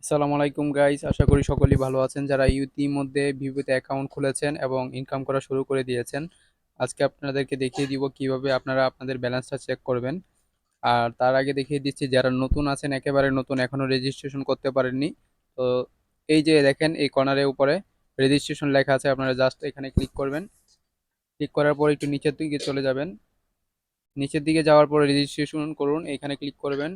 আসসালামু আলাইকুম গাইস, আশা করি সকলেই ভালো আছেন। যারা ইতিমধ্যে ভিভিতে অ্যাকাউন্ট খুলেছেন এবং ইনকাম করা শুরু করে দিয়েছেন, আজকে আপনাদেরকে দেখিয়ে দিব কিভাবে আপনারা আপনাদের ব্যালেন্সটা চেক করবেন। আর তার আগে দেখিয়ে দিচ্ছি যারা নতুন আছেন, একেবারে নতুন, এখনো রেজিস্ট্রেশন করতে পারেননি, তো এই যে দেখেন এই কর্নারের উপরে রেজিস্ট্রেশন লেখা আছে, আপনারা জাস্ট এখানে ক্লিক করবেন। ক্লিক করার পর একটু নিচের দিকে চলে যাবেন। নিচের দিকে যাওয়ার পর রেজিস্ট্রেশন করুন, এখানে ক্লিক করবেন।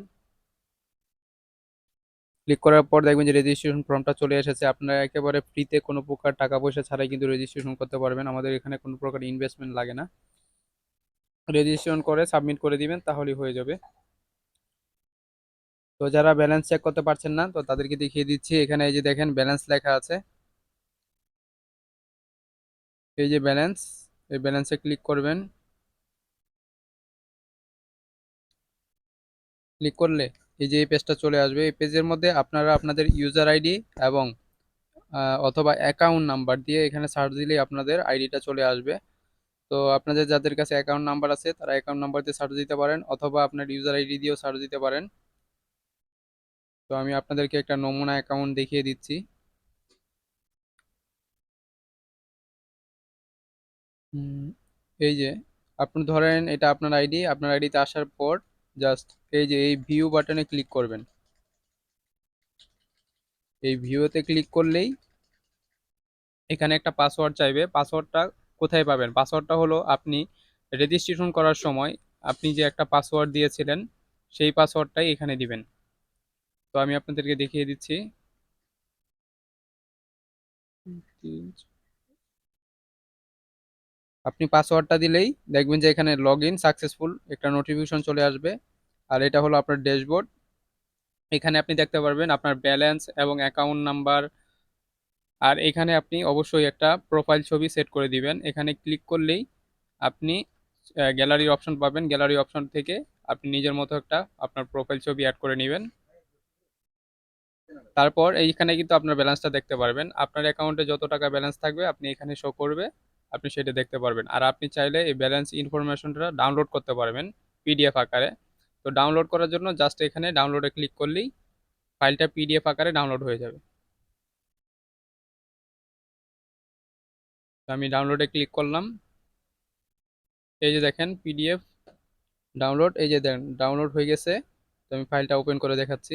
ক্লিক করার পর দেখবেন যে রেজিস্ট্রেশন ফর্মটা চলে এসেছে। আপনারা একেবারে ফ্রিতে কোনো প্রকার টাকা পয়সা ছাড়াই কিন্তু রেজিস্ট্রেশন করতে পারবেন, আমাদের এখানে কোনো প্রকার ইনভেস্টমেন্ট লাগে না। রেজিস্ট্রেশন করে সাবমিট করে দিবেন, তাহলেই হয়ে যাবে। তো যারা ব্যালেন্স চেক করতে পারছেন না, তো তাদেরকে দেখিয়ে দিচ্ছি। এখানে এই যে দেখেন ব্যালেন্স লেখা আছে, এই যে ব্যালেন্স, এই ব্যালেন্সে ক্লিক করবেন। ক্লিক করলে এই যে এই পেজটা চলে আসবে। এই পেজের মধ্যে আপনারা আপনাদের ইউজার আইডি এবং অথবা অ্যাকাউন্ট নাম্বার দিয়ে এখানে সার্চ দিলেই আপনাদের আইডিটা চলে আসবে। তো আপনাদের যাদের কাছে অ্যাকাউন্ট নাম্বার আছে তারা অ্যাকাউন্ট নাম্বার দিয়ে সার্চ দিতে পারেন, অথবা আপনার ইউজার আইডি দিয়েও সার্চ দিতে পারেন। তো আমি আপনাদেরকে একটা নমুনা অ্যাকাউন্ট দেখিয়ে দিচ্ছি। হুম, এই যে আপনি ধরেন এটা আপনার আইডি, আপনার আইডিতে আসার পর জাস্ট এই যে এই ভিউ বাটনে ক্লিক করবেন। এই ভিউতে ক্লিক করলেই এখানে একটা পাসওয়ার্ড চাইবে। পাসওয়ার্ডটা কোথায় পাবেন? পাসওয়ার্ডটা হলো আপনি রেজিস্ট্রেশন করার সময় আপনি যে একটা পাসওয়ার্ড দিয়েছিলেন, সেই পাসওয়ার্ডটাই এখানে দিবেন। তো আমি আপনাদেরকে দেখিয়ে দিচ্ছি। আপনি পাসওয়ার্ডটা দিলেই দেখবেন যে এখানে লগ ইন সাকসেসফুল একটা নোটিফিকেশন চলে আসবে। আর এটা হলো আপনার ড্যাশবোর্ড। এখানে আপনি দেখতে পারবেন আপনার ব্যালেন্স এবং অ্যাকাউন্ট নাম্বার। আর এখানে আপনি অবশ্যই একটা প্রোফাইল ছবি সেট করে দিবেন। এখানে ক্লিক করলেই আপনি গ্যালারির অপশন পাবেন। গ্যালারি অপশন থেকে আপনি নিজের মতো একটা আপনার প্রোফাইল ছবি অ্যাড করে নেবেন। তারপর এইখানে কিন্তু আপনার ব্যালেন্সটা দেখতে পারবেন। আপনার অ্যাকাউন্টে যত টাকা ব্যালেন্স থাকবে আপনি এখানে শো করবে, আপনি সেটা দেখতে পারবেন। আর আপনি চাইলে এই ব্যালেন্স ইনফরমেশনটা ডাউনলোড করতে পারবেন পিডিএফ আকারে। তো ডাউনলোড করার জন্য জাস্ট এখানে ডাউনলোডে ক্লিক করলেই ফাইলটা পিডিএফ আকারে ডাউনলোড হয়ে যাবে। তো আমি ডাউনলোডে ক্লিক করলাম। এই যে দেখেন পিডিএফ ডাউনলোড, এই যে দেখেন ডাউনলোড হয়ে গেছে। তো আমি ফাইলটা ওপেন করে দেখাচ্ছি।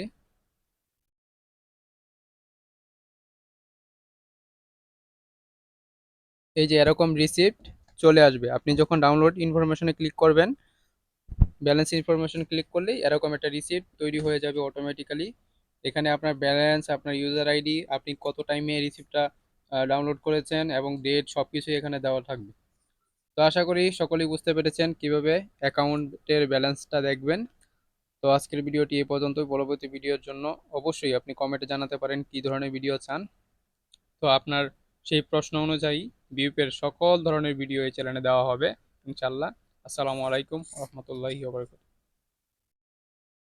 এই যে এরকম রিসিপ্ট চলে আসবে। আপনি যখন ডাউনলোড ইনফরমেশনে ক্লিক করবেন, ব্যালেন্স ইনফরমেশন ক্লিক করলেই এরকম একটা রিসিপ্ট তৈরি হয়ে যাবে অটোমেটিক্যালি। এখানে আপনার ব্যালেন্স, আপনার ইউজার আইডি, আপনি কত টাইমে রিসিপ্টটা ডাউনলোড করেছেন এবং ডেট সব কিছুই এখানে দেওয়া থাকবে। তো আশা করি সকলেই বুঝতে পেরেছেন কিভাবে অ্যাকাউন্টের ব্যালেন্সটা দেখবেন। তো আজকের ভিডিওটি এই পর্যন্তই। পরবর্তী ভিডিওর জন্য অবশ্যই আপনি কমেন্টে জানাতে পারেন কী ধরনের ভিডিও চান। তো আপনার সেই প্রশ্ন অনুযায়ী বিউপের সকল ধরনের ভিডিও এই চ্যানেলে দেওয়া হবে ইনশাল্লাহ। আসসালামু আলাইকুম রহমতুল্লাহি ওয়া বারাকাতুহু।